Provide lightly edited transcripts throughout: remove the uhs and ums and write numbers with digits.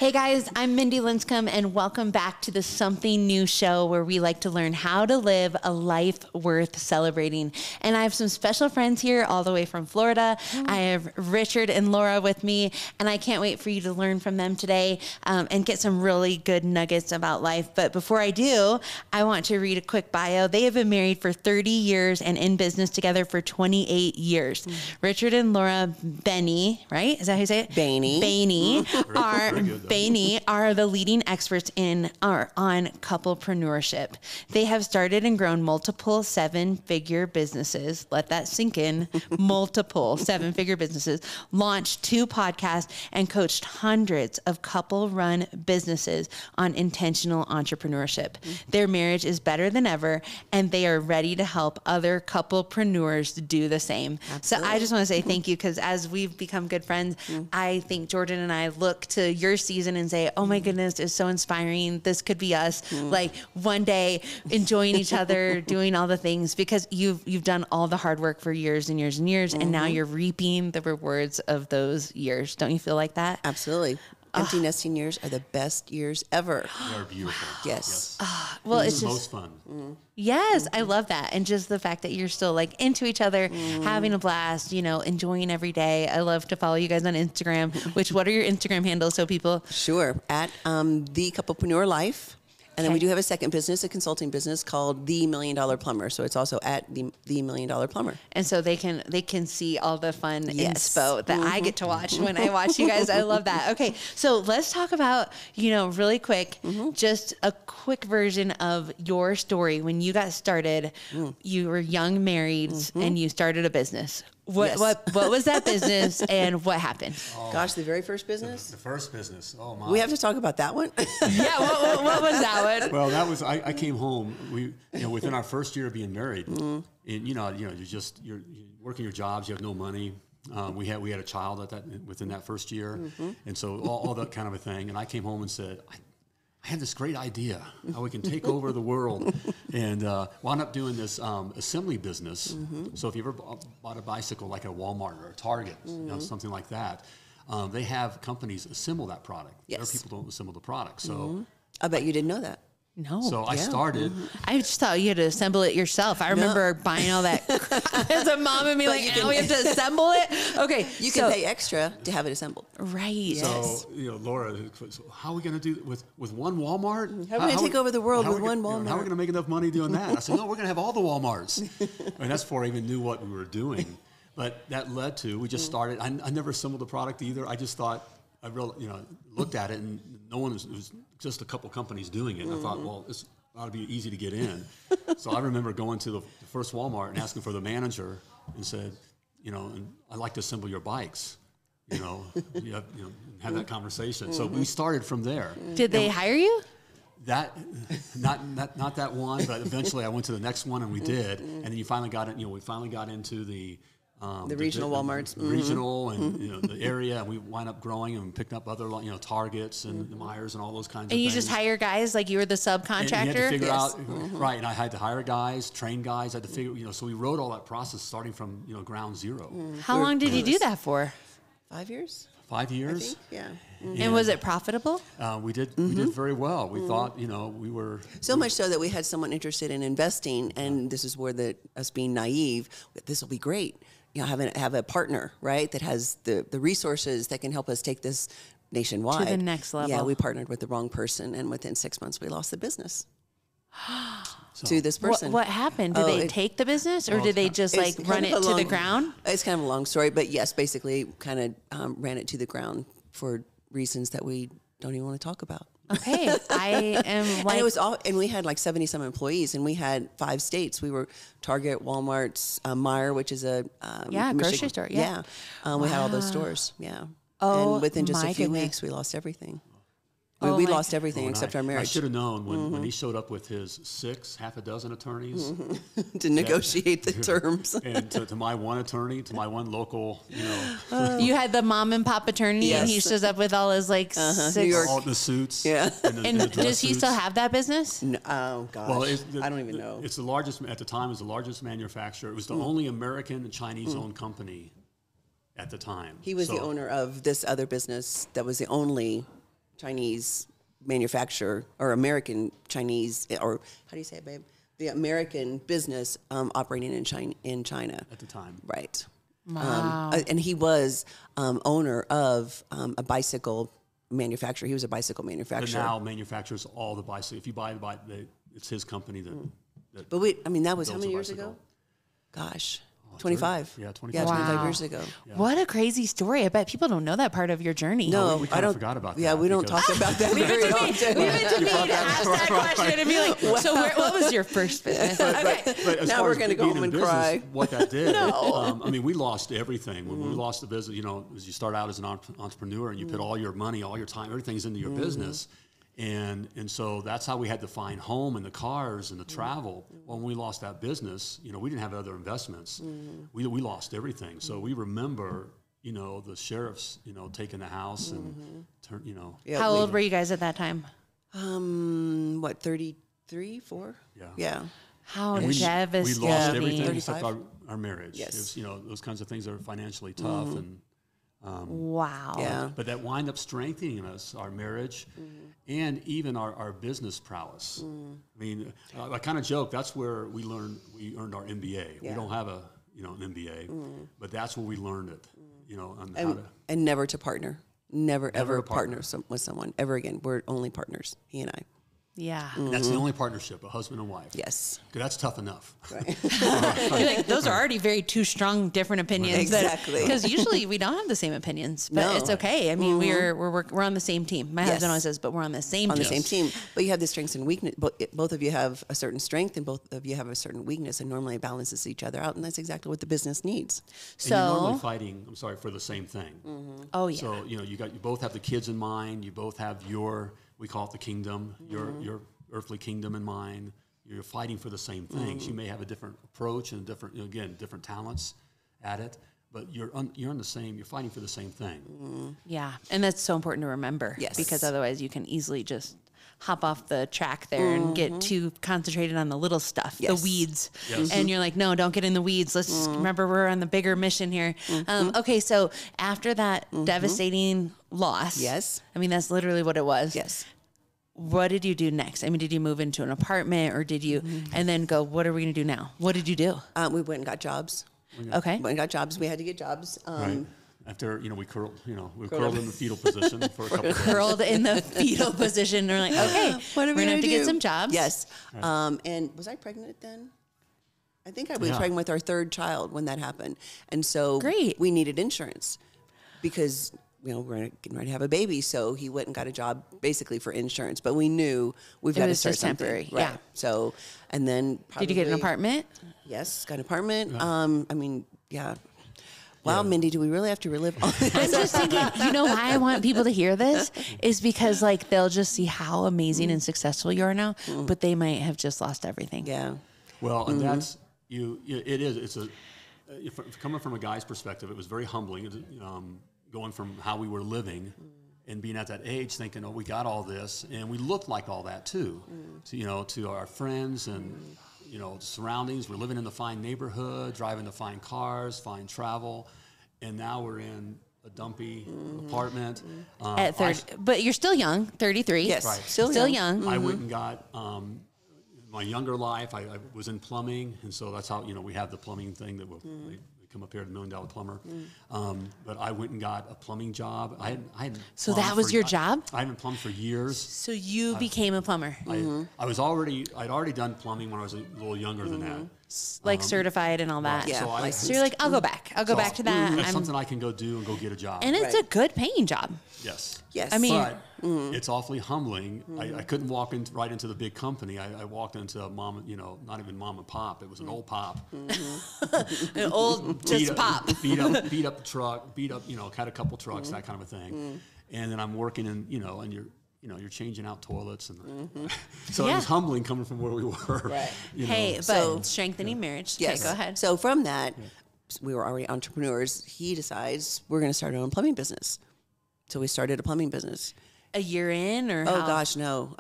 Hey guys, I'm Mindy Linscomb and welcome back to the Something New show where we like to learn how to live a life worth celebrating. And I have some special friends here all the way from Florida. I have Richard and Laura with me, and I can't wait for you to learn from them today and get some really good nuggets about life. But before I do, I want to read a quick bio. They have been married for 30 years and in business together for 28 years. Richard and Laura Behney, right? Is that how you say it? Behney. Behney are the leading experts on couplepreneurship. They have started and grown multiple seven-figure businesses. Let that sink in. Multiple seven-figure businesses. Launched 2 podcasts and coached hundreds of couple-run businesses on intentional entrepreneurship. Their marriage is better than ever, and they are ready to help other couplepreneurs do the same. Absolutely. So I just want to say thank you, because as we've become good friends, I think Jordan and I look to your season and say, oh my goodness, it's so inspiring. This could be us. Like one day enjoying each other, doing all the things, because you've done all the hard work for years and years and years. And now you're reaping the rewards of those years. Don't you feel like that? Absolutely. Empty nesting years are the best years ever. They're beautiful. Yes. Well, it's it's the just most fun. Yes, I love that. And just the fact that you're still like into each other, having a blast, you know, enjoying every day. I love to follow you guys on Instagram, what are your Instagram handles so people? Sure. At the Couplepreneur Life. And then we do have a second business, a consulting business called The $1 Million Plumber. So it's also at the $1 Million Plumber. And so they can see all the fun inspo that I get to watch when I watch you guys. I love that. Okay, so let's talk about, really quick, just a quick version of your story. When you got started, you were young, married, and you started a business. What was that business and what happened? Gosh, the very first business? The first business. Oh my. We have to talk about that one? Yeah, what was that one? Well, that was, I came home, within our first year of being married, and you're working your jobs, you have no money. We had a child within that first year. And so all that kind of a thing. And I came home and said, I had this great idea how we can take over the world, and wound up doing this assembly business. So if you ever bought a bicycle like at a Walmart or a Target, something like that, they have companies assemble that product. Yes. Other people don't assemble the product. So I bet you didn't know that. No. So I started. I just thought you had to assemble it yourself. I remember buying all that crap as a mom and being like, now we have to assemble it? Okay. You can pay extra to have it assembled. Right. So, Laura, how are we going to do it with one Walmart? How are we going to take over the world with one Walmart? How are we going to make enough money doing that? I said, no, we're going to have all the Walmarts. And that's before I even knew what we were doing. But that led to, we just started. I never assembled the product either. I just thought, looked at it, and it was just a couple companies doing it. And I thought, well, this ought to be easy to get in. So I remember going to the first Walmart and asking for the manager and said, and I'd like to assemble your bikes. Have that conversation. So we started from there. Did they hire you? That not that one, but eventually I went to the next one and we did. And then you finally got it. We finally got into the regional Walmarts, regional, and the area, and we wind up growing and picked up other Targets and the Myers and all those kinds of things. And you just hire guys, like you were the subcontractor? And you had to figure out, right? And I had to hire guys, train guys. I had to figure, so we wrote all that process starting from ground zero. How long did you do that for? 5 years. 5 years. I think, yeah. And was it profitable? We did very well. We thought, we were... So much so that we had someone interested in investing, and this is where us being naive, this will be great. Have a partner, right, that has the resources that can help us take this nationwide. To the next level. Yeah, we partnered with the wrong person, and within 6 months, we lost the business. To this person. What happened? Did they take the business, or did they just run it to the ground? It's kind of a long story, but yes, basically kind of ran it to the ground for reasons that we don't even want to talk about. Okay, I am like... And it was and we had like 70-some employees, and we had 5 states. We were Target, Walmart, Meijer, which is a... grocery store, yeah. We had all those stores, Oh, and within just my a few goodness. weeks, we lost everything. We lost everything except our marriage. I should have known when he showed up with his half a dozen attorneys to negotiate the terms. And to my one attorney, to my one local, You had the mom and pop attorney, and he shows up with all his 6... New York. all the suits. Yeah. And does he still have that business? No, oh gosh, well, I don't even know. It's the largest at the time. It was the largest manufacturer. It was the only American and Chinese-owned company at the time. He was the owner of this other business that was the only Chinese manufacturer or American Chinese, or how do you say it, babe? The American business operating in China at the time. Right. Wow. And he was owner of a bicycle manufacturer. He was a bicycle manufacturer. But now manufactures all the bicycles. If you buy the bike, it's his company that But that was how many years ago? Gosh. 25. Yeah, 25. Yeah, 25 Wow. years ago. Yeah. What a crazy story. I bet people don't know that part of your journey. No, we I kind don't. of forgot about that. Yeah, we don't talk about that very often. Leave it to me to ask that question and be like, so what was your first business? Okay. But as Now far we're as gonna go being home in and business, cry. What that did, I mean, we lost everything. When we lost the business, as you start out as an entrepreneur and you put all your money, all your time, everything's into your business. And so that's how we had to find home and the cars and the travel. Well, when we lost that business, we didn't have other investments. We lost everything. So we remember, the sheriffs, taking the house and Yeah, How old were you guys at that time? 33, 4? Yeah. Yeah. How we devastating. lost everything 35. except our marriage. Yes. It was, those kinds of things are financially tough and. Wow. Yeah. But that wind up strengthening us, our marriage, and even our business prowess. I mean, I kind of joke, that's where we earned our MBA. Yeah. We don't have an MBA, but that's where we learned it, on how And, to. and never to partner. Never, ever a partner. partner with someone ever again. We're only partners, he and I. Yeah. That's the only partnership, a husband and wife. Yes. 'Cause that's tough enough. Right. You're like, those are already very two strong, different opinions. Exactly. Because usually we don't have the same opinions, but No. it's okay. I mean, we're on the same team. My Yes. husband always says, but we're on the same On team. the same team. But you have the strengths and weakness. Both of you have a certain strength and both of you have a certain weakness, and normally it balances each other out. And that's exactly what the business needs. And you're normally So, fighting, for the same thing. oh yeah. So, you both have the kids in mind. You both have we call it the kingdom, your earthly kingdom in mind. You're fighting for the same things. You may have a different approach and different talents at it, but you're fighting for the same thing. Yeah. And that's so important to remember. Yes. Because otherwise you can easily just hop off the track there and get too concentrated on the little stuff, Yes. the weeds. Yes. And you're like, no, don't get in the weeds. Let's remember we're on the bigger mission here. Okay. So after that devastating loss. Yes. I mean, that's literally what it was. Yes. What did you do next? I mean, did you move into an apartment or did you, and then go, what are we going to do now? What did you do? We went and got jobs. Okay. Went and got jobs. We had to get jobs. Right. After we curled in the fetal position for a couple of days. Curled in the fetal position. They're like, okay, What are we're we going to have to do? get some jobs. Yes. And was I pregnant then? I think I was pregnant with our third child when that happened. And so Great. we needed insurance because, we're getting ready to have a baby. So he went and got a job basically for insurance. But we knew we've got to was start just something. temporary, Right. yeah. So, and then Did you get an probably- apartment? Yes, got an apartment. I mean, yeah. Wow, Mindy, do we really have to relive all this? I'm just thinking, why I want people to hear this is because they'll just see how amazing and successful you are now, but they might have just lost everything. Yeah. Well, and that's it is. It's coming from a guy's perspective. It was very humbling. Going from how we were living and being at that age, thinking, "Oh, we got all this," and we looked like all that too. To our friends and surroundings. We're living in the fine neighborhood, driving the fine cars, fine travel, and now we're in a dumpy apartment. At 30, but you're still young, 33. Yes. Right. Still young. I went and got my younger life. I was in plumbing, and so that's how we have the plumbing thing that we come up here, the $1 Million Plumber. But I went and got a plumbing job. I hadn't So plumbed that was your job? I haven't plumbed for years. So you became a plumber, I'd already done plumbing when I was a little younger than that. certified and all that. Yeah. So you're like, I'll go back. I'll go back to that. That's something I can go do and go get a job. And it's a good paying job. Yes. Yes. I mean- But it's awfully humbling. I couldn't walk right into the big company. I walked into a mom, not even mom and pop. It was an old pop. An old just pop. Beat up the truck, had a couple trucks, that kind of a thing. And then I'm working in, and you're changing out toilets. And so it was humbling coming from where we were. Right. Hey, but strengthening marriage. Yes. Okay, go ahead. So from that, we were already entrepreneurs. He decides we're going to start our own plumbing business. So we started a plumbing business. A year in or Oh how? gosh, no.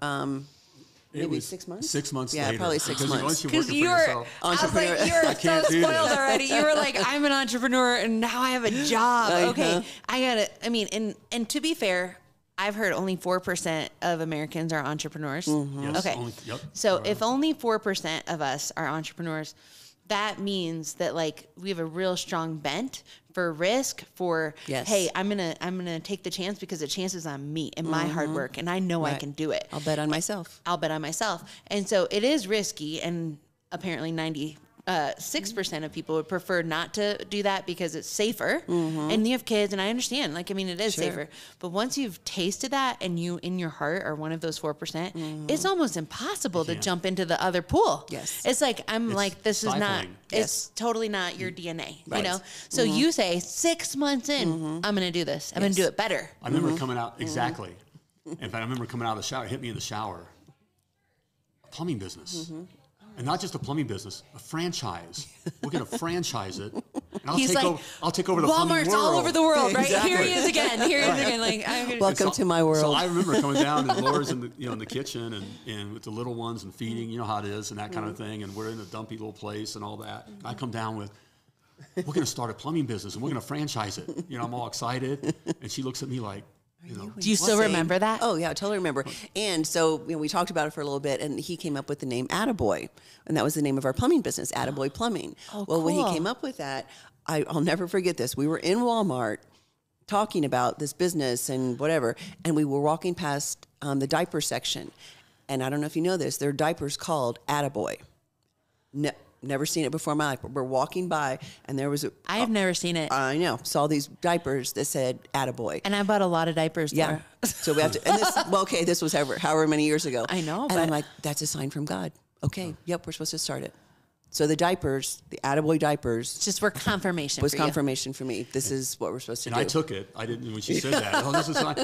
It Maybe was 6 months? 6 months Yeah, later. probably 6 Because months. once you're Because working you for were, yourself, I was like, Entrepreneur. you're so can't do spoiled this. already. You were like, I'm an entrepreneur and now I have a job. Uh-huh. Okay, I got it. I mean, and to be fair, I've heard only 4% of Americans are entrepreneurs. Yes, Okay. So if only 4% of us are entrepreneurs, that means that like we have a real strong bent for risk, for, hey, I'm gonna take the chance because the chance is on me and my hard work, and I know I can do it. I'll bet on myself. And so it is risky, and apparently 6% of people would prefer not to do that because it's safer, and you have kids, and I understand, like, I mean, it is safer, but once you've tasted that and you in your heart are one of those 4%, it's almost impossible to jump into the other pool. It's like, this stifling. Is not, it's totally not your DNA, you know? So you say 6 months in, I'm going to do this. I'm going to do it better. I remember coming out, exactly. In fact, I remember coming out of the shower, it hit me in the shower, a plumbing business. And not just a plumbing business, a franchise. We're going to franchise it. And I'll take over the plumbing world. Walmart's all over the world, right? Exactly. Here he is again. Like, welcome to my world. So I remember coming down, and Laura's in the kitchen and with the little ones and feeding, you know how it is, and that kind of thing. And we're in a dumpy little place and all that. And I come down with, we're going to start a plumbing business and we're going to franchise it. You know, I'm all excited. And she looks at me like, do you still remember that? Oh, yeah, I totally remember. And so we talked about it for a little bit, and he came up with the name Attaboy, and that was the name of our plumbing business, Attaboy Plumbing. Oh, well, cool. when he came up with that, I'll never forget this. We were in Walmart talking about this business and whatever, and we were walking past the diaper section, and I don't know if you know this, there are diapers called Attaboy. Never seen it before in my life. We're walking by, and there was I have never seen it. I know. Saw these diapers that said Attaboy. And I bought a lot of diapers. Yeah. Laura. So we have to, and this, this was however many years ago. I know. And I'm like, that's a sign from God. Okay. Yep. We're supposed to start it. So the diapers, the Attaboy diapers. Just were confirmation was confirmation for me. This is what we're supposed to do. And I took it. I didn't, when she said that, this is fine.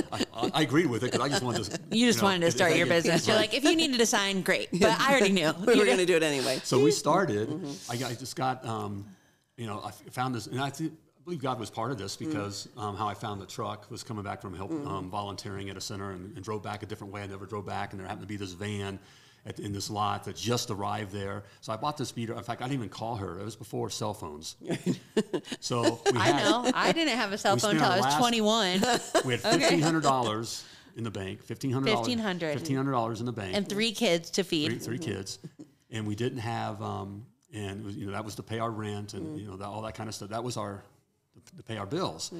I agreed with it because I just wanted to. You just wanted to start your business. You're like, if you needed a sign, great. But I already knew. We were going to do it anyway. So we started. I just got, I found this, and I believe God was part of this because how I found the truck was coming back from help volunteering at a center and drove back a different way. I never drove back, and there happened to be this van in this lot that just arrived there. So I bought this speeder. In fact, I didn't even call her. It was before cell phones. So I didn't have a cell phone until I was 21. We had $1,500 in the bank. $1,500 in the bank. And 3 kids to feed. Three kids. And we didn't have, that was to pay our rent and all that kind of stuff. That was to pay our bills.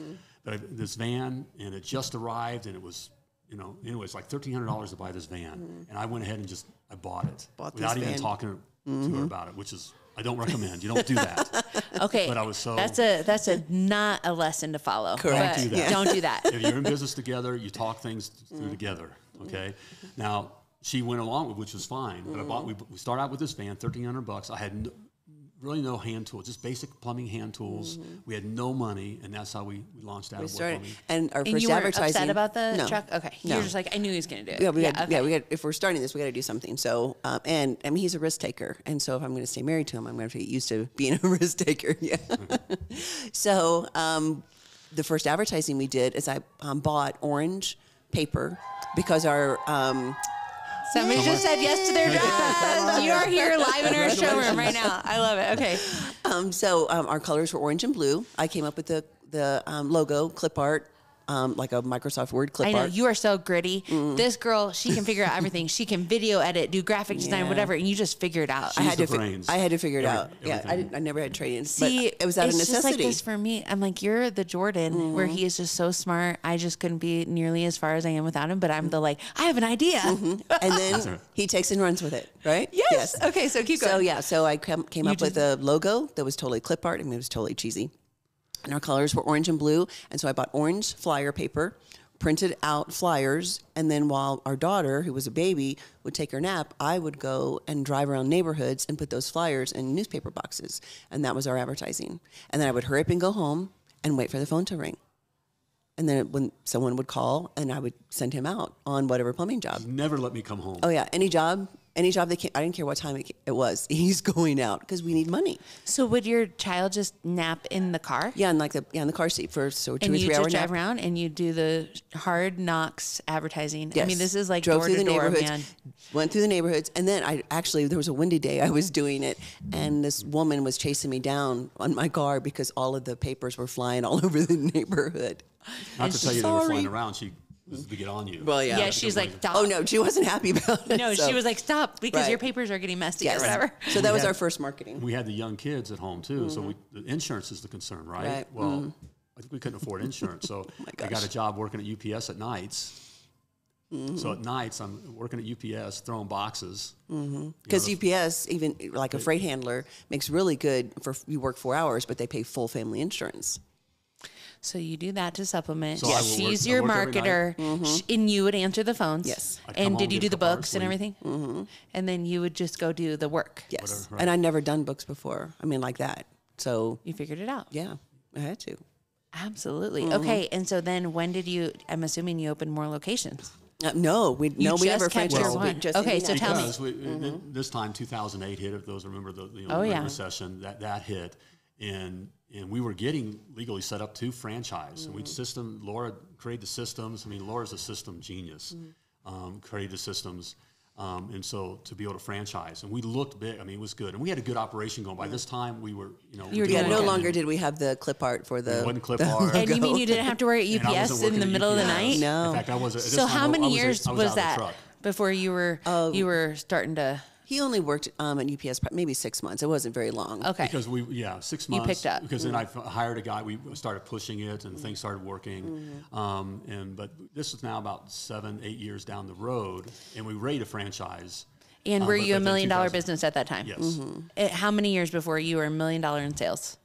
But this van, and it just arrived, and it was, anyway, it's like $1,300 to buy this van. And I went ahead and I bought it without even talking to her about it, which is, I don't recommend. You don't do that. Okay. But I was so. That's not a lesson to follow. Correct. Don't do that. Don't do that. If you're in business together, you talk things through together. Okay. Now, she went along with, which was fine. But we started out with this van, $1,300. I had really no hand tools, just basic plumbing hand tools. We had no money, and that's how we launched Attaboy Plumbing. And our And first you weren't advertising. upset about the truck? Okay. No. You're just like, I knew he was going to do it. Yeah, we okay. got. If we're starting this, we got to do something. So, and I mean, he's a risk taker, and so if I'm going to stay married to him, I'm going to have to get used to being a risk taker. Yeah. So, the first advertising we did is I bought orange paper because our Somebody just said yes to their job. You are here live in our showroom right now. I love it. Okay. So our colors were orange and blue. I came up with the logo, clip art, like a Microsoft Word clip art. I know, you are so gritty. This girl, she can figure out everything. She can video edit, do graphic design, whatever, and you just figure it out. I had to figure it out. Everything. I never had training. See, but it was out of it's necessity. just like this for me. I'm like, you're the Jordan, where he is just so smart. I just couldn't be nearly as far as I am without him, but I'm the like, I have an idea. And then he takes and runs with it, right? Yes. Okay, so keep going. So I came up with a logo that was totally clip art. I mean, it was totally cheesy. And our colors were orange and blue. And so I bought orange flyer paper, printed out flyers, and then while our daughter, who was a baby, would take her nap, I would go and drive around neighborhoods and put those flyers in newspaper boxes. And that was our advertising. And then I would hurry up and go home and wait for the phone to ring. And then when someone would call, and I would send him out on whatever plumbing job. Never let me come home. Oh, yeah. Any job they came, I didn't care what time it was. He's going out because we need money. So would your child just nap in the car? Yeah, in the car seat for 2 or 3 hours. And you just drive around and you do the hard knocks advertising. Yes. I mean, this is like Drove door through to the door, neighborhoods, man. Went through the neighborhoods, and then there was a windy day I was doing it, and this woman was chasing me down on my car because all of the papers were flying all over the neighborhood. Not to tell you they were flying around. She This is to get on you. Well, yeah. Yeah, she's like, stop. Oh no, she wasn't happy about it. No, so. she was like, stop, because Right. your papers are getting messy Yes. or whatever. So that was our first marketing. We had the young kids at home too, so the insurance is the concern, right? Right. Well, I think we couldn't afford insurance, so I got a job working at UPS at nights. So at nights, I'm working at UPS, throwing boxes. Because UPS, even like a freight handler, makes really good for you work 4 hours, but they pay full family insurance. So you do that to supplement. So I will She's work- your I work every marketer, and you would answer the phones. Yes. I'd come And home, did you get do a the couple books hours and sleep. everything? And then you would just go do the work. Yes. Whatever, right. And I'd never done books before. I mean, like that. So, You figured it out. yeah, I had to. Absolutely. Okay. And so then when did you, I'm assuming you opened more locations. No, we just never kept franchised. your We one. just Okay, so tell me. Because this time, 2008 hit. If those remember the Oh, Great yeah. recession, that hit, and we were getting legally set up to franchise. And Laura created the systems. I mean, Laura's a system genius. Created the systems. And so to be able to franchise, and we looked big. I mean, it was good, and we had a good operation going. By this time, we were, You were Yeah, doing no okay. longer did we have the clip art for the. It wasn't clip art. And you mean you didn't have to work at And I UPS wasn't in the working at middle of the UPS. night? No. In fact, I was. At this So time, how I many was- years I was out of the that truck. before you were starting to? He only worked at UPS maybe 6 months. It wasn't very long. Okay. Because 6 months. You picked up. Because then I hired a guy. We started pushing it, and things started working. But this is now about 7-8 years down the road, and we ready to franchise. And were But you a $1 then million 2000 business at that time? Yes. How many years before you were $1 million in sales?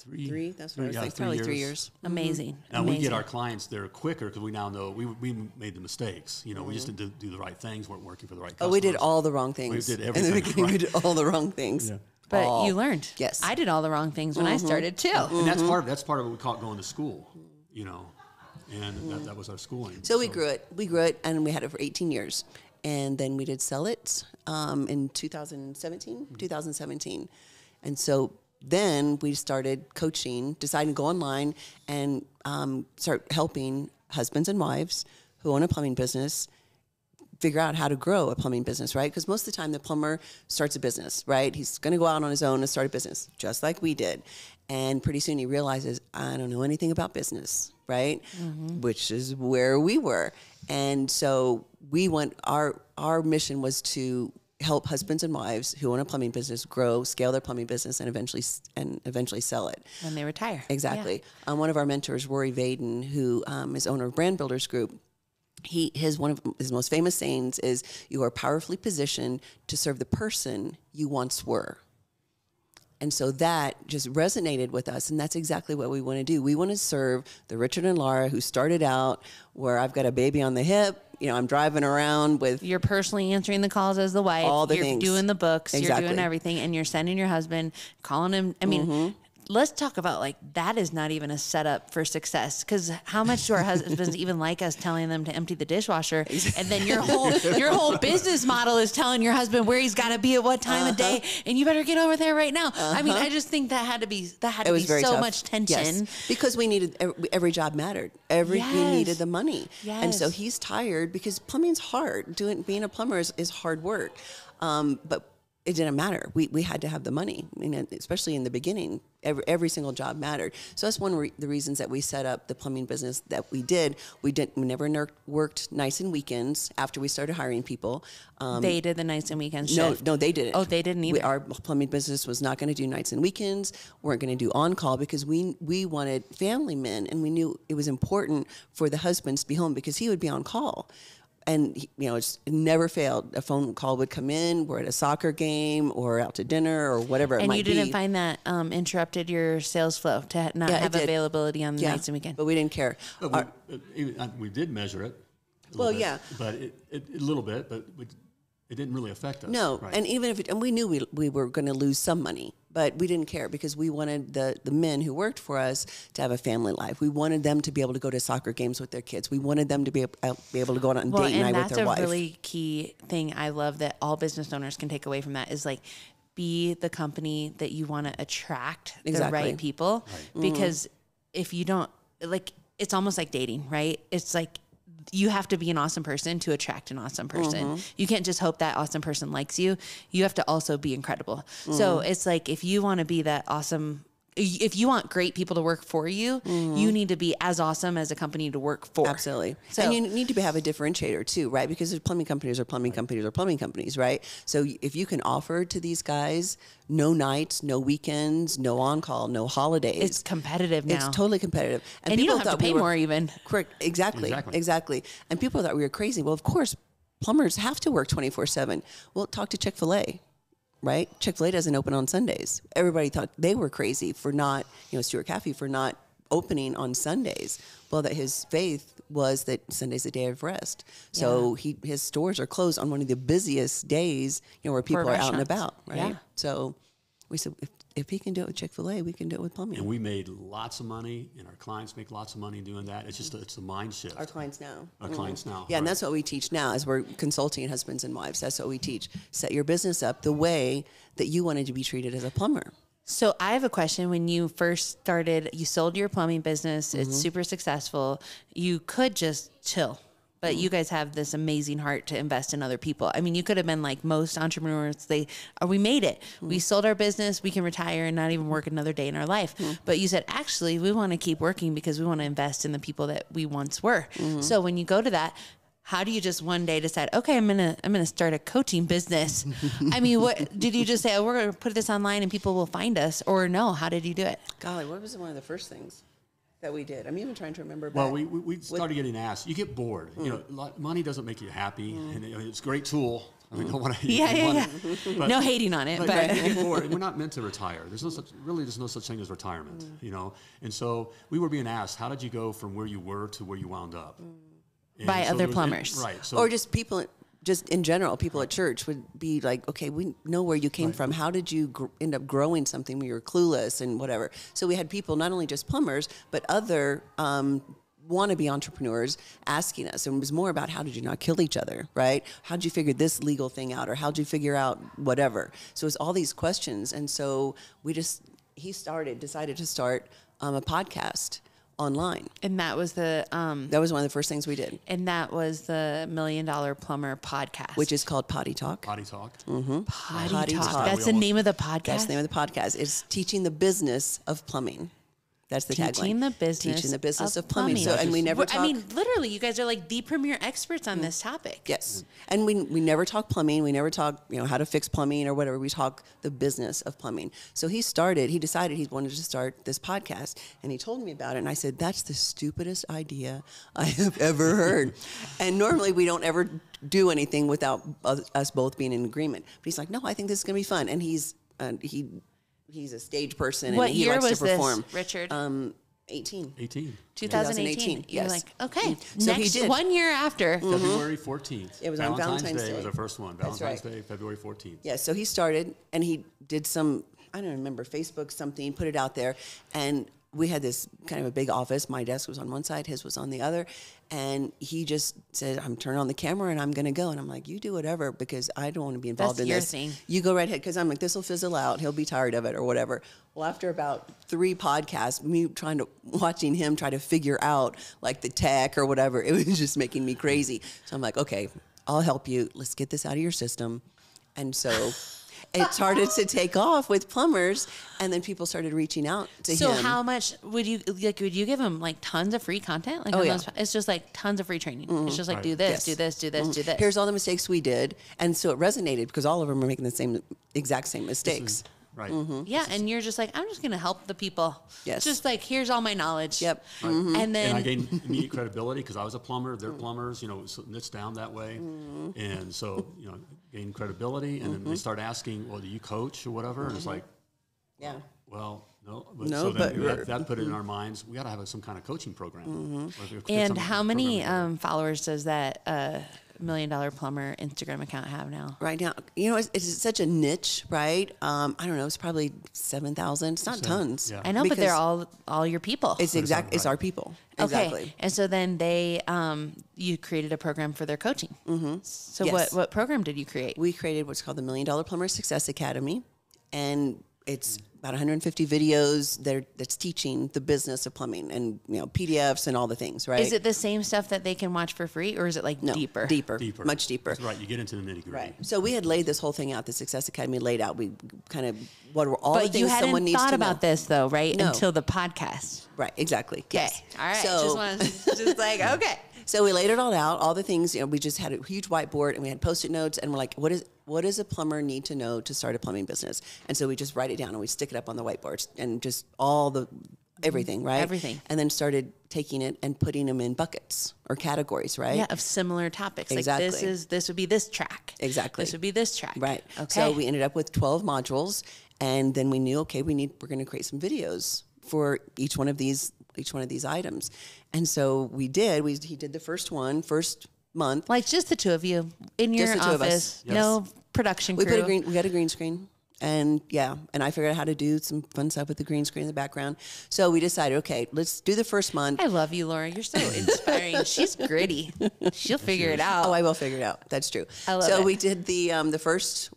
Three? That's what I was thinking. 3 Probably 3 years. Amazing. Now we get Amazing. our clients there quicker because we now know we made the mistakes. We just didn't do the right things. Weren't working for the right customers. Oh, we did all the wrong things. did In the everything beginning, we right. did all the wrong things. Yeah. But all. you learned. Yes. I did all the wrong things when I started too. And that's part of what we call it going to school. And that was our schooling. So we grew it. We grew it, and we had it for 18 years. And then we did sell it in 2017. And so then we started coaching, deciding to go online and start helping husbands and wives who own a plumbing business figure out how to grow a plumbing business, right? Because most of the time the plumber starts a business, right? He's going to go out on his own and start a business, just like we did. And pretty soon he realizes, I don't know anything about business, right? Which is where we were. And so our mission was to help husbands and wives who own a plumbing business grow, scale their plumbing business, and eventually sell it. When they retire. Exactly. One of our mentors, Rory Vaden, who is owner of Brand Builders Group, one of his most famous sayings is, "You are powerfully positioned to serve the person you once were." And so that just resonated with us, and that's exactly what we want to do. We want to serve the Richard and Laura who started out where I've got a baby on the hip, I'm driving around with... You're personally answering the calls as the wife. All the you're things. doing the books. You're Exactly. doing everything. And you're sending your husband, calling him. I mean, let's talk about that is not even a setup for success. Because how much do our husbands even like us telling them to empty the dishwasher? And then your whole business model is telling your husband where he's got to be at what time of day. And you better get over there right now. I mean, I just think that had to be very so tough. much tension. Yes, because we needed every job mattered. We needed the money, and so Yes. he's tired because plumbing's hard. Being a plumber is hard work, but it didn't matter. We had to have the money, especially in the beginning. Every single job mattered. So that's one of the reasons that we set up the plumbing business that we did. We never worked nights and weekends after we started hiring people. They did the nights and weekends No, shift. no, they didn't. Oh, they didn't either. Our plumbing business was not going to do nights and weekends. Weren't going to do on-call because we wanted family men, and we knew it was important for the husbands to be home because he would be on call. And, it never failed. A phone call would come in. We're at a soccer game or out to dinner or whatever it might be. And you didn't find that interrupted your sales flow to not Yeah, it have did. availability on the nights and weekends? But we didn't care. But we did measure it. a Well, little bit, yeah. But a little bit, but it didn't really affect us. No, right? and even and we knew we were going to lose some money, but we didn't care because we wanted the men who worked for us to have a family life. We wanted them to be able to go to soccer games with their kids. We wanted them to be able to go on date night with their wife. That's a really key thing I love that all business owners can take away from that is be the company that you want to attract the Exactly. right people. Right. Because if you don't, it's almost like dating, right? It's like, you have to be an awesome person to attract an awesome person. You can't just hope that awesome person likes you. You have to also be incredible. So it's like, if you want to be that awesome if you want great people to work for you, you need to be as awesome as a company to work for. Absolutely. So, and you need to have a differentiator too, right? Because there's plumbing companies or plumbing companies or plumbing companies, right? So if you can offer to these guys no nights, no weekends, no on-call, no holidays. it's competitive now. It's totally competitive. And you don't have to pay more even. Correct. Exactly. And people thought we were crazy. Well, of course, plumbers have to work 24/7. Well, talk to Chick-fil-A. Right? Chick-fil-A doesn't open on Sundays. Everybody thought they were crazy for not, Stuart Caffey for not opening on Sundays. Well, that his faith was that Sunday's a day of rest. So his stores are closed on one of the busiest days, where people are out and about, right? Yeah. So we said, if he can do it with Chick-fil-A, we can do it with plumbing. And we made lots of money, and our clients make lots of money doing that. It's just it's a mind shift. Our clients now. Our clients now. Yeah, and that's what we teach now as we're consulting husbands and wives. That's what we teach. Set your business up the way that you wanted to be treated as a plumber. So I have a question. When you first started, you sold your plumbing business. It's super successful. You could just chill. But you guys have this amazing heart to invest in other people. I mean, you could have been like most entrepreneurs. We made it. We sold our business. We can retire and not even work another day in our life. But you said, actually, we want to keep working because we want to invest in the people that we once were. So when you go to that, how do you just one day decide, okay, I'm gonna start a coaching business? I mean, what did you just say? Oh, we're gonna put this online and people will find us, or no? How did you do it? Golly, what was one of the first things that we did? I'm even trying to remember back. Well, we started getting asked. You get bored. Money doesn't make you happy, and it's a great tool. I mean, don't want to hate money. But, no hating on it, but you get bored. And we're not meant to retire. There's no such thing as retirement, And so we were being asked, how did you go from where you were to where you wound up? By other plumbers, right? So, or just people. Just in general, people at church would be like, okay, we know where you came from. How did you end up growing something when you were clueless and whatever? So we had people, not only just plumbers, but other wannabe entrepreneurs asking us. And it was more about, how did you not kill each other, right? How did you figure this legal thing out? Or how did you figure out whatever? So it's all these questions. And so he decided to start a podcast online. And that was that was one of the first things we did. And that was the $1 Million Plumber podcast, which is called Potty Talk. Potty Talk. Potty Talk. That's the name of the podcast? That's the name of the podcast. It's teaching the business of plumbing. That's the tagline. Teaching the business of plumbing. So, and we never talk. I mean, literally, you guys are like the premier experts on this topic. Yes. And we never talk plumbing. We never talk, how to fix plumbing or whatever. We talk the business of plumbing. So he decided he wanted to start this podcast. And he told me about it. And I said, that's the stupidest idea I have ever heard. And normally we don't ever do anything without us both being in agreement. But he's like, no, I think this is going to be fun. And he's a stage person, and he likes to perform. This, Richard? 18. 2018. Yes. You're like, okay. So next, he did. 1 year after. February 14th. It was on Valentine's Day. Was our first one. Valentine's Day, February 14th. Yeah, so he started, and he did some, I don't remember, Facebook something, put it out there, and we had this kind of a big office. My desk was on one side, his was on the other. And he just said, I'm turning on the camera and I'm going to go. And I'm like, you do whatever, because I don't want to be involved in this. Thing. You go right ahead. Because I'm like, this will fizzle out. He'll be tired of it or whatever. Well, after about 3 podcasts, me watching him try to figure out like the tech or whatever, it was just making me crazy. So I'm like, okay, I'll help you. Let's get this out of your system. And so it started to take off with plumbers, and then people started reaching out to him. So how much would you give him, like tons of free content? Like it's just like tons of free training. It's just like, do this, do this, do this, do this. Here's all the mistakes we did. And so it resonated because all of them were making the exact same mistakes. Right. Yeah, and you're just like, I'm just going to help the people. Yes. Just like, here's all my knowledge. Yep. Right. And then... And I gained immediate credibility because I was a plumber. They're plumbers, so it's down that way. And so, gained credibility. And then they start asking, well, do you coach or whatever? And it's like, yeah. Well, no. No, that put it in our minds, we got to have some kind of coaching program. And how many followers does that $1 Million Plumber Instagram account have now? Right now, it's such a niche, right? I don't know. It's probably 7,000. It's not tons. Yeah. I know, but they're all your people. It's our people. Exactly. Okay. And so then you created a program for their coaching. So Yes. what program did you create? We created what's called the $1 Million Plumber Success Academy, and It's about 150 videos that's teaching the business of plumbing and, PDFs and all the things, right? Is it the same stuff that they can watch for free, or is it like deeper? Deeper, much deeper. That's right. You get into the nitty gritty. Right. So we had laid this whole thing out. The Success Academy laid out. We kind of what were all the But things you hadn't someone needs thought to know. about this though, right? No. Until the podcast. Right. Exactly. Okay. Yes. All right. So, just like, okay. So we laid it all out, all the things, we just had a huge whiteboard and we had Post-it notes and we're like, what does a plumber need to know to start a plumbing business? And so we just write it down and we stick it up on the whiteboards and just everything, right? Everything. And then started taking it and putting them in buckets or categories, right? Yeah, of similar topics. Exactly. Like this would be this track. Exactly. This would be this track. Right. Okay. So we ended up with 12 modules and then we knew, okay, we're going to create some videos for each one of these items. And so we did. He did the first month. Like just the two of you in your Just the two of us. office. Yes. No production crew. We got a green screen. And I figured out how to do some fun stuff with the green screen in the background. So we decided, okay, let's do the first month. I love you, Laura. You're so inspiring. She's gritty. She'll figure it out. Oh, I will figure it out. That's true. I love so it. we did the first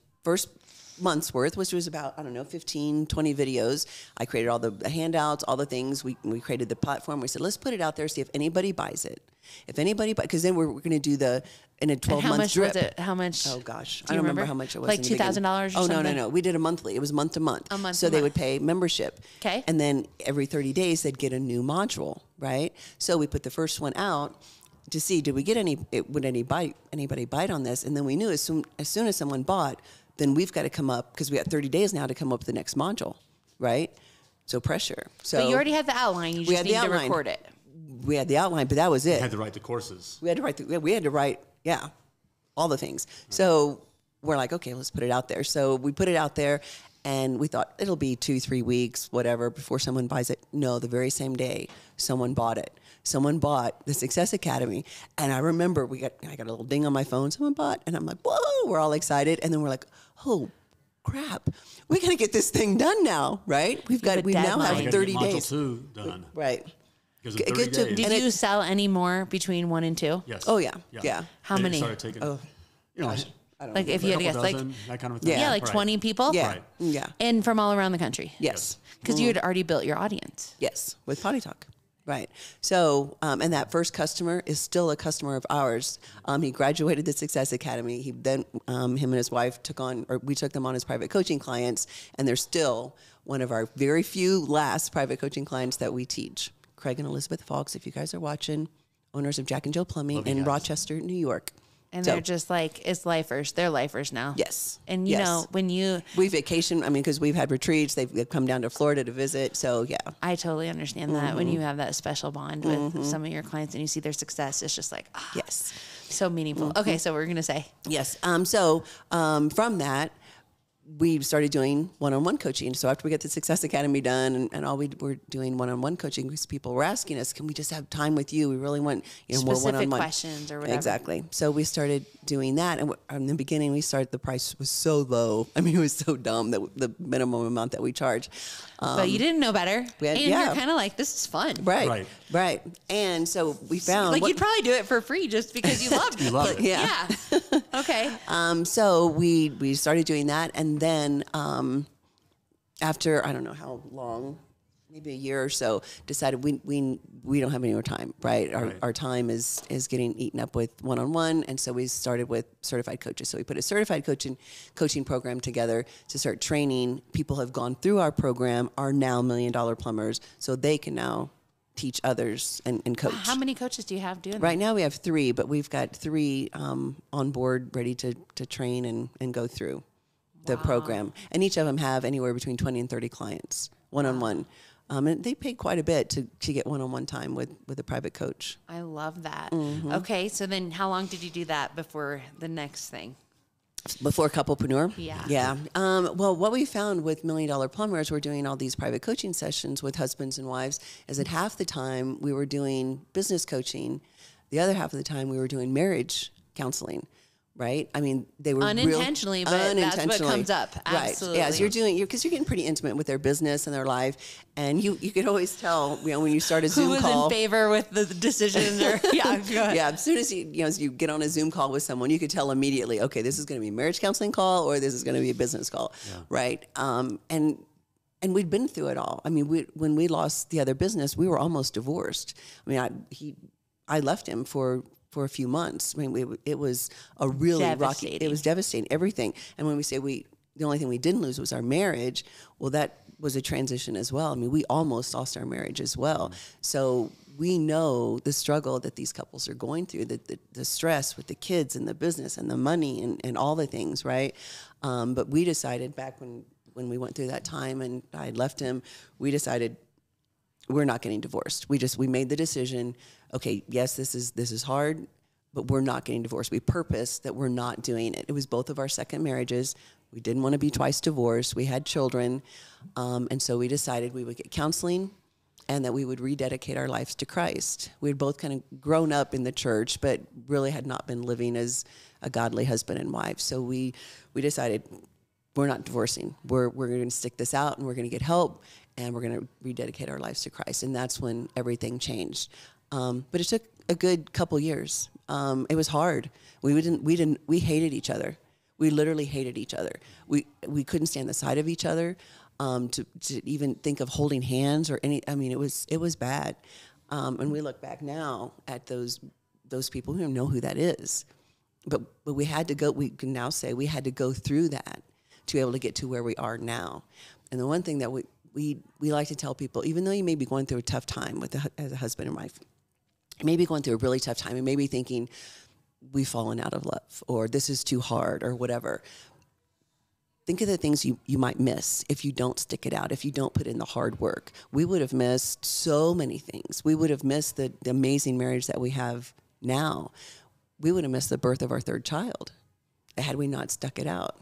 month's worth, which was about, 15, 20 videos. I created all the handouts, all the things. We created the platform. We said, let's put it out there, see if anybody buys it. If anybody buys, because then we're going to do in a 12-month drip. Was it? How much? Oh gosh, Do I you don't remember remember how much it was. Like in the beginning. $2,000 or Oh something? no. We did a monthly. It was month to month. A month So to they month. would pay membership. Okay. And then every 30 days they'd get a new module, right? So we put the first one out to see would anybody bite on this? And then we knew as soon as someone bought, then we've got to come up because we got 30 days now to come up with the next module, right? So pressure. So But you already had the outline. You just need to record it. We had the outline, but that was it. You had to write the courses. We had to write all the things. So we're like, okay, let's put it out there. So we put it out there and we thought it'll be 2-3 weeks, whatever, before someone buys it. No, the very same day someone bought it. Someone bought the Success Academy. And I remember I got a little ding on my phone. Someone bought, and I'm like, whoa, we're all excited. And then we're like, oh crap, we got to get this thing done now, right? We now deadline. have 30 Module days. 2 done. Right. Because in 30 days. Did you sell any more between 1 and 2? Yes. Oh, yeah. How Then it many? started taking, Like if you had to guess, like dozen, that kind of thing. yeah, like Right. 20 people. Yeah. Right. Yeah. And from all around the country. Yes. Because you had already built your audience. Yes, with Potty Talk. Right. So, and that first customer is still a customer of ours. He graduated the Success Academy. He then, him and his wife we took them on as private coaching clients, and they're still one of our very few last private coaching clients that we teach. Craig and Elizabeth Fox, if you guys are watching, owners of Jack and Jill Plumbing in Rochester, New York. And they're just like, it's lifers. They're lifers now. Yes. And you know, when we vacation, because we've had retreats, they've come down to Florida to visit. So yeah. I totally understand that when you have that special bond with some of your clients and you see their success, it's just like, Yes. so meaningful. Okay. So we're going to say, Yes. So from that, we started doing one-on-one coaching. So after we get the Success Academy done and all we were doing one-on-one coaching because people were asking us, can we just have time with you? We really want, more specific one-on-one questions or whatever. Exactly. So we started doing that. And in the beginning, the price was so low. It was so dumb that the minimum amount that we charge. But you didn't know better. And you're kind of like, this is fun. Right. And so we found like you'd probably do it for free just because you loved it. You love it. Yeah. Okay. So we started doing that, and then after I don't know how long, maybe a year or so, decided we don't have any more time. Right, our time is getting eaten up with one-on-one, and so we started with certified coaches. So we put a certified coaching program together to start training. People have gone through our program, are now $1 Million Plumbers, so they can now teach others and coach. How many coaches do you have doing that? Right now we have 3, but we've got 3 on board ready to train and go through the program. And each of them have anywhere between 20 and 30 clients, one-on-one. And they pay quite a bit to get one-on-one time with a private coach. I love that. Okay, so then how long did you do that before the next thing? Before Couplepreneur? Yeah. Yeah. Well, what we found with $1 Million Plumbers, we're doing all these private coaching sessions with husbands and wives, is that half the time we were doing business coaching. The other half of the time we were doing marriage counseling. Right? They were unintentionally, but that's what comes up. Absolutely. Right. Yeah, because you're getting pretty intimate with their business and their life, and you could always tell, when you start a Zoom who call. was in favor with the decision, or go ahead. Yeah, as soon as you get on a Zoom call with someone, you could tell immediately, okay, this is going to be a marriage counseling call or this is going to be a business call, right? And And we'd been through it all. I mean, when we lost the other business, we were almost divorced. I mean, I left him for a few months. I mean, it was a really rocky. It was devastating. Everything. And when we say the only thing we didn't lose was our marriage. Well, that was a transition as well. I mean, we almost lost our marriage as well. So we know the struggle that these couples are going through, the stress with the kids and the business and the money and all the things, right? But we decided back when we went through that time and I had left him, we decided we're not getting divorced. We made the decision, okay, yes, this is hard, but we're not getting divorced. We purposed that we're not doing it. It was both of our second marriages. We didn't want to be twice divorced. We had children. And so we decided we would get counseling and that we would rededicate our lives to Christ. We had both kind of grown up in the church, but really had not been living as a godly husband and wife. So we decided we're not divorcing. We're going to stick this out and we're going to get help and we're going to rededicate our lives to Christ. And that's when everything changed. But it took a good couple years. It was hard. We hated each other. We literally hated each other. We couldn't stand the sight of each other. To even think of holding hands or any, I mean, it was bad. And we look back now at those people. We don't know who that is, but we had to go. We can now say we had to go through that to be able to get to where we are now. And the one thing that we like to tell people, even though you may be going through a tough time as a husband and wife, you may be going through a really tough time and maybe thinking we've fallen out of love or this is too hard or whatever. Think of the things you might miss if you don't stick it out, if you don't put in the hard work. We would have missed so many things. We would have missed the amazing marriage that we have now. We would have missed the birth of our third child had we not stuck it out.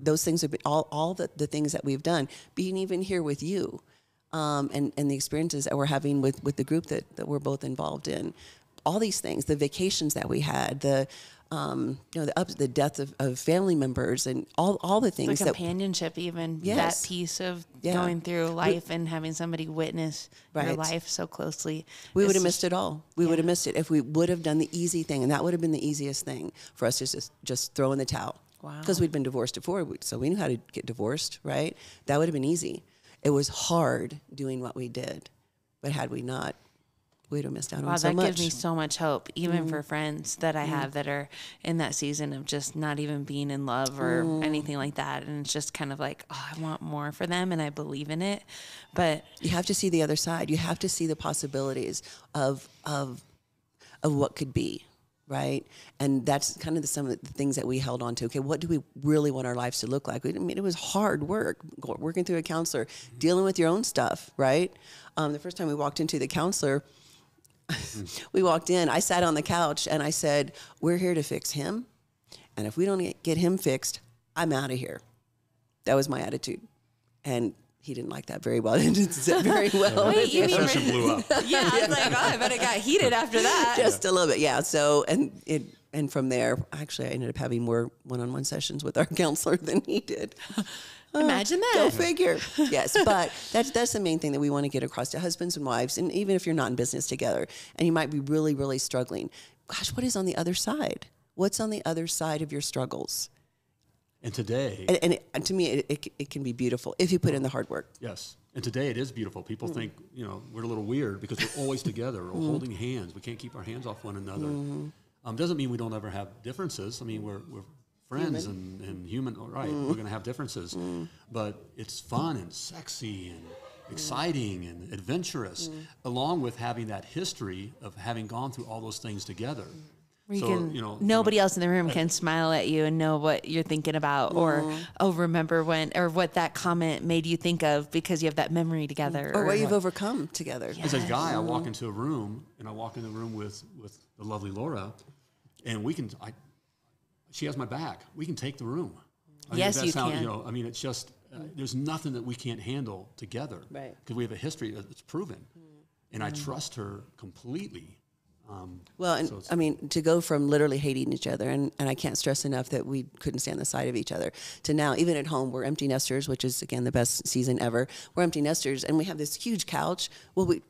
Those things have been all the things that we've done, being even here with you, and the experiences that we're having with the group that we're both involved in. All these things, the vacations that we had, the death of family members and all the things. The companionship, even that piece of going through life and having somebody witness your life so closely. We would have missed it all. We would have missed it if we would have done the easy thing, and that would have been the easiest thing for us to just throw in the towel. Wow. Because we'd been divorced before, so we knew how to get divorced, right? That would have been easy. It was hard doing what we did, but had we not, we'd have missed out on so much. Wow, that gives me so much hope, even for friends that I have that are in that season of just not even being in love or anything like that. And it's just kind of like, oh, I want more for them and I believe in it. But you have to see the other side. You have to see the possibilities of what could be, right? And that's kind of some of the things that we held on to. Okay, what do we really want our lives to look like? I mean, it was hard work, working through a counselor, dealing with your own stuff, right? The first time we walked into the counselor, we walked in, I sat on the couch and I said, we're here to fix him. And if we don't get him fixed, I'm out of here. That was my attitude. And he didn't like that very well. He didn't sit very well. Wait, you mean blew up. Yeah, I was like, oh, I bet it got heated after that. Just a little bit, yeah. So, and from there, actually, I ended up having more one-on-one sessions with our counselor than he did. Imagine that. Go figure. Yes, but that's the main thing that we want to get across to husbands and wives, and even if you're not in business together, and you might be really, really struggling. Gosh, what is on the other side? What's on the other side of your struggles? And today... And to me, it can be beautiful if you put in the hard work. Yes. And today it is beautiful. People think, we're a little weird because we're always together or holding hands. We can't keep our hands off one another. Doesn't mean we don't ever have differences. I mean, we're friends and human, right? We're going to have differences. But it's fun and sexy and exciting and adventurous, along with having that history of having gone through all those things together. Nobody else in the room can smile at you and know what you're thinking about or remember or what that comment made you think of because you have that memory together. Or what you've overcome together. Yes. As a guy, I walk into a room with the lovely Laura, and she has my back. We can take the room. Yes, you can. It's just, there's nothing that we can't handle together. Right. Because we have a history that's proven. And I trust her completely. To go from literally hating each other, and I can't stress enough that we couldn't stand the sight of each other, to now, even at home, we're empty nesters, which is, again, the best season ever. We're empty nesters, and we have this huge couch. Well, we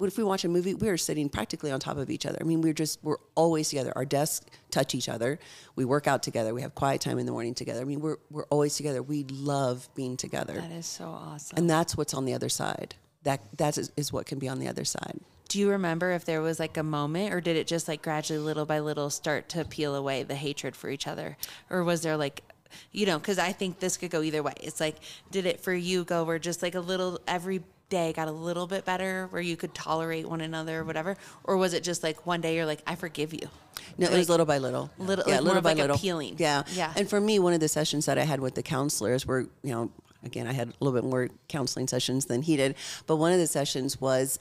if we watch a movie, we are sitting practically on top of each other. I mean, we're always together. Our desks touch each other. We work out together. We have quiet time in the morning together. I mean, we're always together. We love being together. That is so awesome. And that's what's on the other side. That is what can be on the other side. Do you remember if there was like a moment, or did it just like gradually, little by little, start to peel away the hatred for each other? Or was there like, you know, because I think this could go either way. It's like, did it for you go where just like a little, every day got a little bit better where you could tolerate one another or whatever? Or was it just like one day you're like, I forgive you? No, like, it was little by little. Little, yeah, like little more by of like little. a peeling. Yeah. Yeah. And for me, one of the sessions that I had with the counselors were, you know, again, I had a little bit more counseling sessions than he did, but one of the sessions was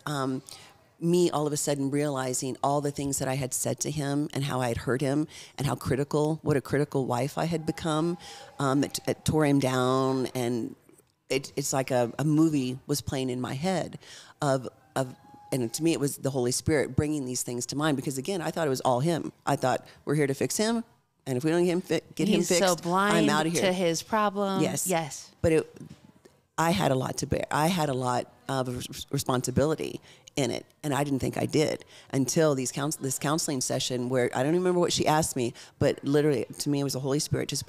me all of a sudden realizing all the things that I had said to him and how I had hurt him and how what a critical wife I had become. It tore him down, and it's like a movie was playing in my head and to me it was the Holy Spirit bringing these things to mind, because again, I thought it was all him. I thought, we're here to fix him, and if we don't get him fixed, so blind I'm out of here. to his problem. Yes. But I had a lot to bear. I had a lot of responsibility in it, and I didn't think I did until this counseling session where I don't remember what she asked me, but literally to me it was the Holy Spirit just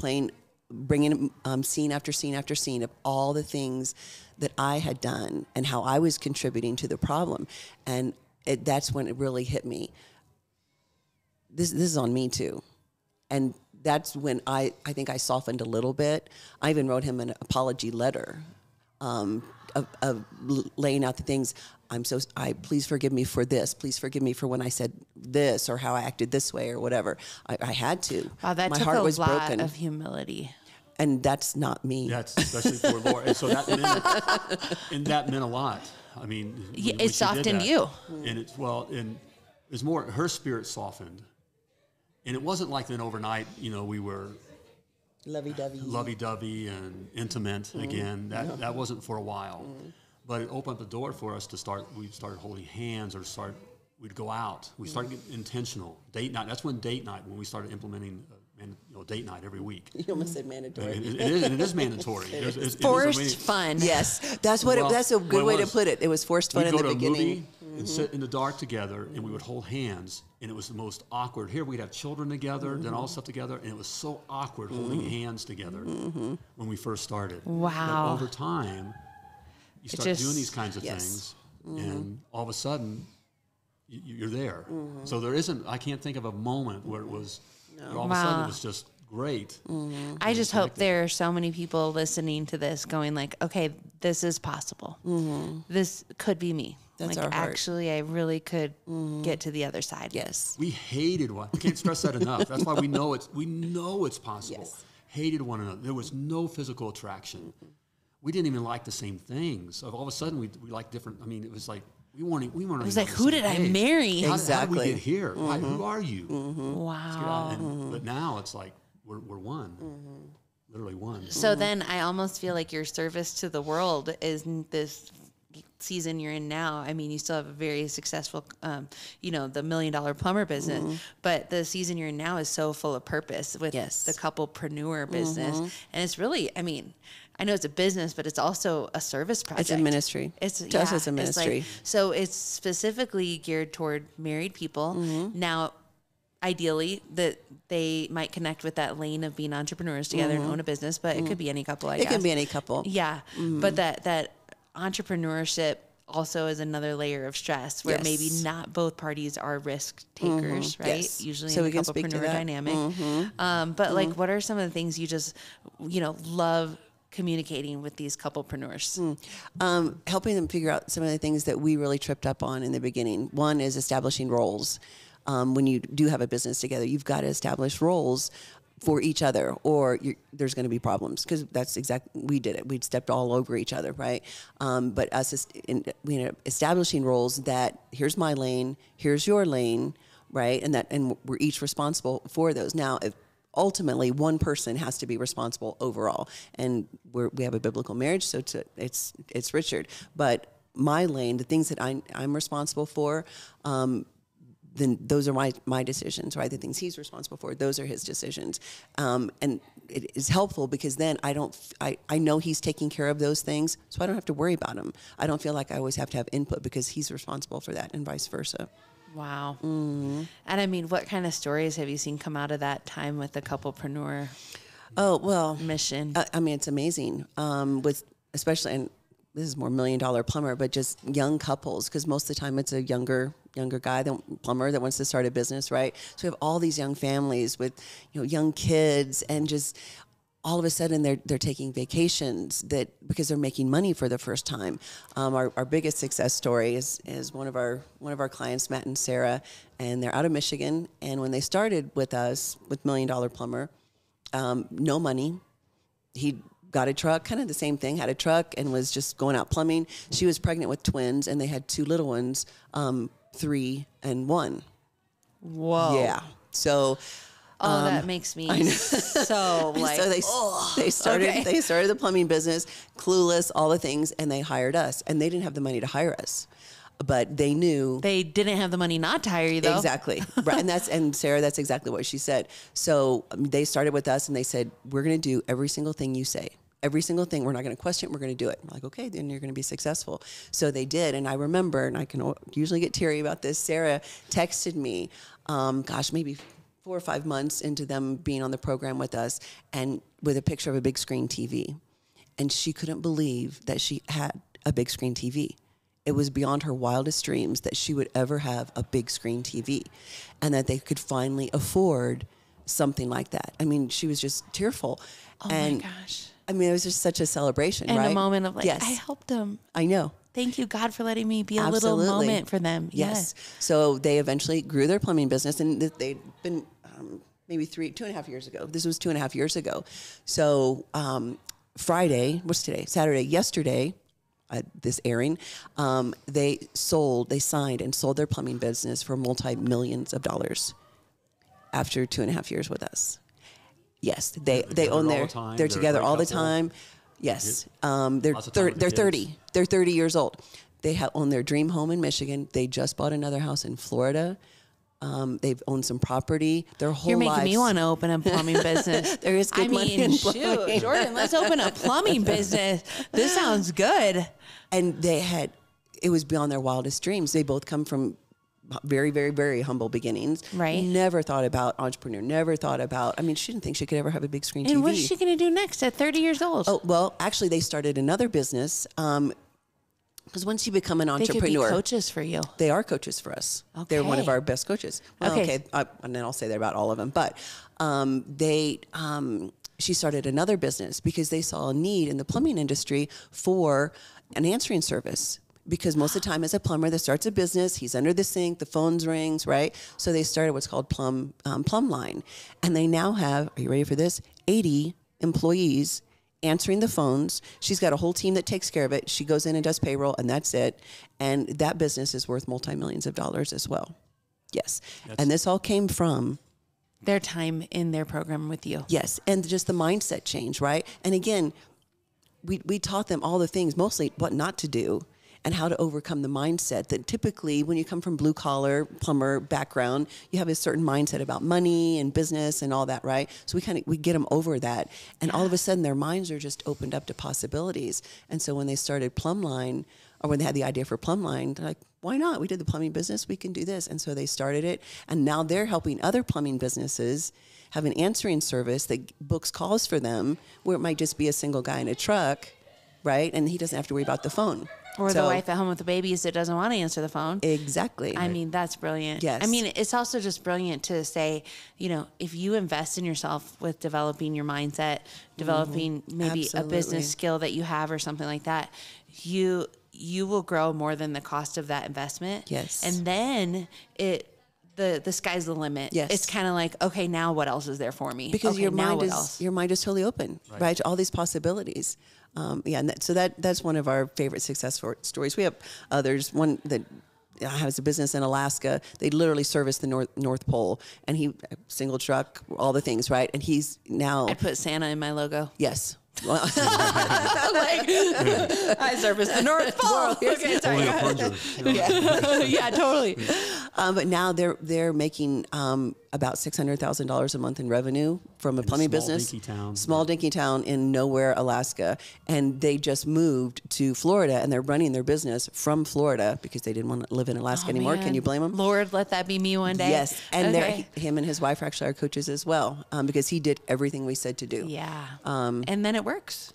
bringing scene after scene after scene of all the things that I had done and how I was contributing to the problem, and that's when it really hit me. This is on me too, and that's when I think I softened a little bit. I even wrote him an apology letter of laying out the things. Please forgive me for this. Please forgive me for when I said this or how I acted this way or whatever. I had to. Wow, that My took heart a was lot broken. of humility. And that's not me. That's especially for Laura. And so that meant a lot. I mean, when It she softened did that. you. And it's more, her spirit softened. And it wasn't like then overnight, you know, we were lovey-dovey and intimate again. That wasn't for a while. But it opened up the door for us we started holding hands, we'd go out. We started getting intentional. Date night, that's when we stared implementing date night every week. You almost said mandatory. It is mandatory. It's Forced fun. Yes, that's a good way to put it. It was forced fun in the beginning. We'd go to a movie and sit in the dark together, and we would hold hands, and it was the most awkward. Here we'd have children together, then all stuff together, and it was so awkward holding hands together when we first started. Wow. But over time, you start doing these kinds of things, and all of a sudden, you're there. So I can't think of a moment where it was, all of a sudden it was just great. I just hope there are so many people listening to this going like, okay, this is possible. This could be me. That's like, our heart. actually, I really could get to the other side. Yes. We hated one. We can't stress that enough. That's why we know it's possible. Yes. Hated one another. There was no physical attraction. We didn't even like the same things. All of a sudden, we liked different. I mean, it was like we weren't. It was like, who did I marry? How did we get here? Who are you? Wow. But now it's like we're one. Literally one. So then I almost feel like your service to the world is this season you're in now. I mean, you still have a very successful, the $1 million plumber business, but the season you're in now is so full of purpose with the couplepreneur business. And it's really, I mean, I know it's a business, but it's also a service project. It's a ministry. To us, it's a ministry. So it's specifically geared toward married people. Now, ideally, that they might connect with that lane of being entrepreneurs together and own a business, but it could be any couple, I guess. It can be any couple. Yeah. But that entrepreneurship also is another layer of stress where maybe not both parties are risk takers, right? Yes. Usually So in we a can speak to couplepreneur that. dynamic. But like, what are some of the things you just, love communicating with these couplepreneurs? Helping them figure out some of the things that we really tripped up on in the beginning. One is establishing roles. When you do have a business together, you've got to establish roles for each other, or there's going to be problems, because that's we did it. We'd stepped all over each other, right? But us establishing roles that here's my lane, here's your lane, right? And we're each responsible for those. Now, if ultimately one person has to be responsible overall, and we have a biblical marriage, so it's Richard. But my lane, the things that I'm responsible for, then those are my decisions, right? The things he's responsible for, those are his decisions. And it is helpful because then I know he's taking care of those things, so I don't have to worry about him. I don't feel like I always have to have input because he's responsible for that and vice versa. Wow. Mm-hmm. And I mean, what kind of stories have you seen come out of that time with the Couplepreneur mission? I mean, it's amazing. With especially, and this is more $1 Million Plumber, but just young couples, because most of the time it's a younger guy, plumber that wants to start a business, right? So we have all these young families with, young kids, and just all of a sudden they're taking vacations because they're making money for the first time. Our biggest success story is one of our clients, Matt and Sarah, and they're out of Michigan. And when they started with us with $1 Million Plumber, no money, he got a truck, kind of the same thing, had a truck and was just going out plumbing. She was pregnant with twins, and they had 2 little ones, 3 and 1. Whoa. Yeah. So. That makes me so like. So they started the plumbing business, clueless, all the things, and they hired us. And they didn't have the money to hire us, but they knew they didn't have the money not to hire you, though. Exactly, right. And Sarah, that's exactly what she said. So they started with us, and they said, "We're going to do every single thing you say. Every single thing. We're not going to question it. We're going to do it." We're like, okay, then you're going to be successful. So they did. And I remember, and I can usually get teary about this, Sarah texted me, maybe 4 or 5 months into them being on the program with us, and with a picture of a big screen TV. And she couldn't believe that she had a big screen TV. It was beyond her wildest dreams that she would ever have a big screen TV, and that they could finally afford something like that. I mean, she was just tearful. Oh my gosh. I mean, it was just such a celebration, and right? a moment of like, yes. I helped them. I know. Thank you, God, for letting me be a Absolutely. little moment for them. Yes. So they eventually grew their plumbing business, and they'd been maybe 2.5 years ago. This was 2.5 years ago. So Friday, what's today? Saturday, yesterday, this airing, they signed and sold their plumbing business for multi-millions of dollars after 2.5 years with us. Yes, they own they're together all the time. Yes, they're 30. They're 30 years old. They own their dream home in Michigan. They just bought another house in Florida. They've owned some property. Their whole You're making lives. me want to open a plumbing business. There is good money in plumbing. Jordan, let's open a plumbing business. This sounds good. And it was beyond their wildest dreams. They both come from very, very, very humble beginnings. Right. Never thought about entrepreneur. Never thought about, she didn't think she could ever have a big screen TV. And what's she going to do next at 30 years old? Oh, well, actually they started another business. Because once you become an entrepreneur, they could be coaches for you. They are coaches for us. Okay. They're one of our best coaches. Well, okay. And then I'll say that about all of them. But she started another business because they saw a need in the plumbing industry for an answering service. Because most of the time as a plumber that starts a business, he's under the sink, the phones rings, right? So they started what's called Plumb Line. And they now have, are you ready for this? 80 employees answering the phones. She's got a whole team that takes care of it. She goes in and does payroll, and that's it. And that business is worth multi-millions of dollars as well. Yes. And this all came from their time in their program with you. Yes. And just the mindset change, right? And again, we taught them all the things, mostly what not to do, and how to overcome the mindset that typically when you come from blue collar plumber background, you have a certain mindset about money and business and all that, right? So we get them over that. And all of a sudden their minds are just opened up to possibilities. And so when they started Plumline, or when they had the idea for Plumline, they're like, why not? We did the plumbing business, we can do this. And so they started it. And now they're helping other plumbing businesses have an answering service that books calls for them, where it might just be a single guy in a truck, right? And he doesn't have to worry about the phone. Or the wife at home with the babies that doesn't want to answer the phone. Exactly. I mean, that's brilliant. Yes. I mean, it's also just brilliant to say, if you invest in yourself with developing your mindset, developing maybe a business skill that you have or something like that, you will grow more than the cost of that investment. Yes. And then the sky's the limit. Yes. It's kind of like, okay, now what else is there for me? Because okay, your mind is totally open, right? To all these possibilities. So that's one of our favorite success stories. We have others. One that has a business in Alaska. They literally service the North Pole, and he single truck, all the things, right? And he's now. I put Santa in my logo. Yes. I service the North Pole. Only a plunger. Yeah, totally. But now they're making about $600,000 a month in revenue from a plumbing business. Small dinky town in nowhere, Alaska, and they just moved to Florida, and they're running their business from Florida because they didn't want to live in Alaska anymore. Man. Can you blame them? Lord, let that be me one day. Yes, and okay. him and his wife are actually our coaches as well, because he did everything we said to do. Yeah, and then it works.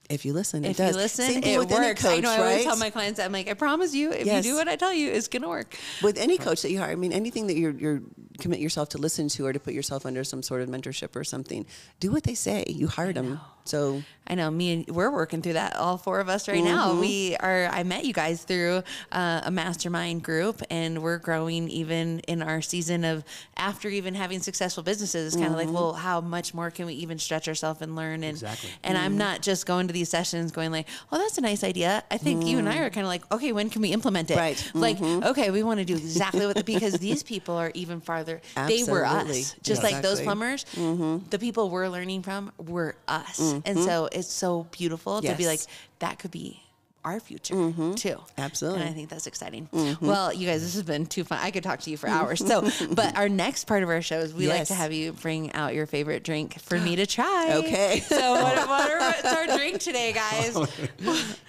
If you listen, it does. If you listen, it works. Coach, I know. right? I always tell my clients, I'm like, I promise you, if you do what I tell you, it's gonna work. With any coach that you hire, I mean, anything that you're commit yourself to listen to or to put yourself under some sort of mentorship or something, do what they say. You hired them, so I know. We're working through that. All four of us right now. I met you guys through a mastermind group, and we're growing even in our season of after even having successful businesses. It's kind of like, well, how much more can we even stretch ourselves and learn? And and I'm not just going to these sessions going like, oh, that's a nice idea. I think you and I are kind of like, okay, when can we implement it? Right. Like, okay, we want to do exactly what because these people are even farther. Absolutely. They were us, just like those plumbers. The people we're learning from were us, and so it's so beautiful to be like, that could be our future too. Absolutely. And I think that's exciting. Well, you guys, this has been too fun. I could talk to you for hours. So, but our next part of our show is we like to have you bring out your favorite drink for me to try. Okay. So what's our drink today, guys?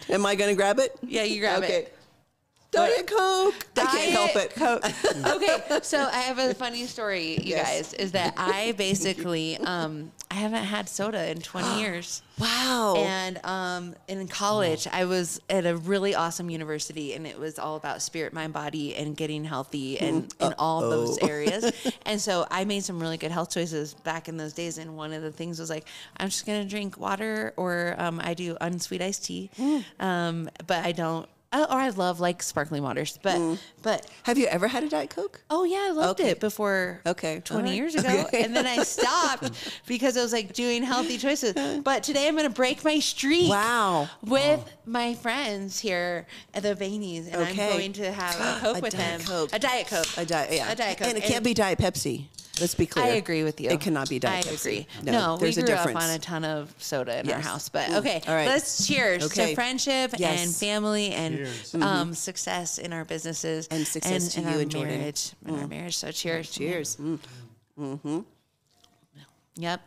Am I going to grab it? Yeah, you grab it. Diet Coke. I can't help it. Coke. Okay, so I have a funny story, you guys, is that I basically, I haven't had soda in 20 years. Wow. And in college, I was at a really awesome university, and it was all about spirit, mind, body, and getting healthy and in all those areas. And so I made some really good health choices back in those days. And one of the things was like, I'm just going to drink water, or I do unsweet iced tea, but I don't. Or I love like sparkling waters, but have you ever had a Diet Coke? Oh yeah, I loved it before 20 years ago. And then I stopped because I was like doing healthy choices. But today I'm going to break my streak with my friends here at the Behneys, and I'm going to have a Coke with them. A Diet Coke. A Diet Coke. And it can't be Diet Pepsi. Let's be clear. I agree with you. It cannot be Diet Pepsi. I agree. No, we there's grew a difference. up on a ton of soda in our house. But okay, all right. Let's cheers to friendship and family and success in our businesses and success to in you our and Jordan. marriage. In our marriage. So cheers. Cheers. Yep.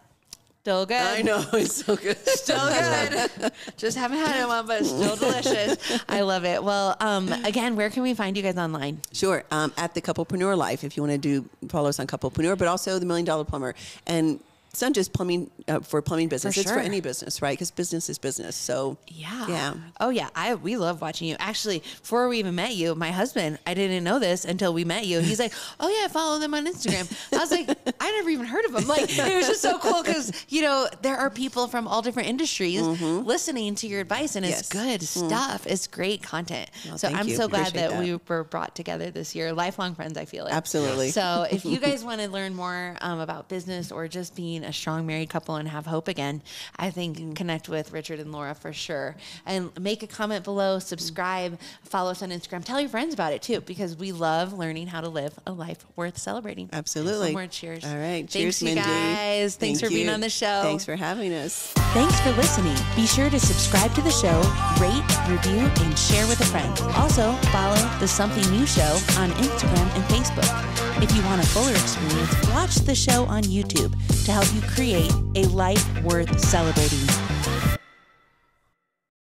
Still good. I know, it's so good. Still good. Just haven't had one, but it's still delicious. I love it. Well, again, where can we find you guys online? Sure. At the Couplepreneur Life, if you want to follow us on Couplepreneur, but also the $1 Million Plumber. And it's not just plumbing for plumbing business. It's for any business, right? Because business is business. So yeah. Oh yeah. We love watching you. Actually, before we even met you, my husband, I didn't know this until we met you. He's like, oh yeah, I follow them on Instagram. I was like, I never even heard of them. Like, it was just so cool because, there are people from all different industries listening to your advice, and it's good stuff. It's great content. Well, so I'm so glad that we were brought together this year. Lifelong friends, I feel like. Absolutely. So if you guys want to learn more about business or just being a strong married couple and have hope again, I think connect with Richard and Laura for sure. And make a comment below, subscribe, follow us on Instagram. Tell your friends about it too, because we love learning how to live a life worth celebrating. Absolutely. One more cheers. All right. Thanks, Cheers, you Mindy. guys. Thanks for being on the show. Thanks for having us. Thanks for listening. Be sure to subscribe to the show, rate, review, and share with a friend. Also, follow the Something New Show on Instagram and Facebook. If you want a fuller experience, watch the show on YouTube to help you create a life worth celebrating.